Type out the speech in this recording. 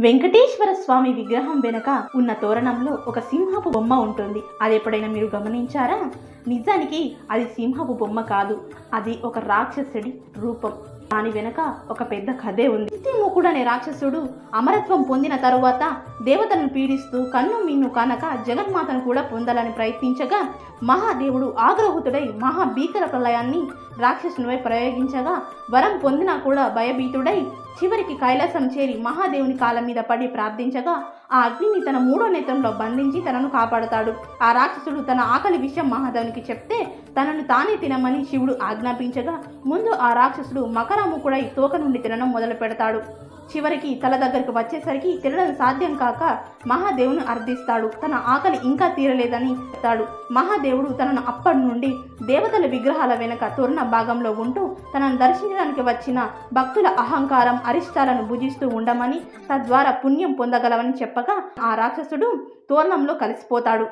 వెంకటేశ్వర స్వామి విగ్రహం వెనక ఉన్న తోరణంలో ఒక సింహపు బొమ్మ ఉంటుంది. అది ఎప్పుడైనా మీరు గమనించారా? నిజానికి అది సింహపు బొమ్మ కాదు, అది ఒక రాక్షసుడి రూపం. దాని వెనక ఒక పెద్ద కథే ఉంది. నిత్యముఖుడు అనే రాక్షసుడు అమరత్వం పొందిన తరువాత దేవతలను పీడిస్తూ కన్ను మిన్ను కానక జగన్మాతను కూడా పొందాలని ప్రయత్నించగా మహాదేవుడు ఆగ్రహుతుడై మహాభీకర ప్రళయాన్ని రాక్షసునిపై ప్రయోగించగా వరం పొందినా కూడా భయభీతుడై చివరికి కైలాసం చేరి మహాదేవుని కాళ్ళ మీద పడి ప్రార్థించగా ఆ అగ్నిని తన మూడో నేత్రంలో బంధించి తనను కాపాడతాడు. ఆ రాక్షసుడు తన ఆకలి విషయం మహాదేవునికి చెప్తే తనను తానే తినమని శివుడు ఆజ్ఞాపించగా ముందు ఆ రాక్షసుడు మకరముఖుడై తోక నుండి తినడం మొదలు పెడతాడు. చివరికి తల దగ్గరకు వచ్చేసరికి తినడం సాధ్యం కాక మహాదేవుని అర్థిస్తాడు. తన ఆకలి ఇంకా తీరలేదని చెప్తాడు. మహాదేవుడు తనను అప్పటి నుండి దేవతల విగ్రహాల వెనక తోరణ భాగంలో ఉంటూ తనను దర్శించడానికి వచ్చిన భక్తుల అహంకారం అరిష్టాలను భుజిస్తూ ఉండమని తద్వారా పుణ్యం పొందగలవని చెప్పగా ఆ రాక్షసుడు తోరణంలో కలిసిపోతాడు.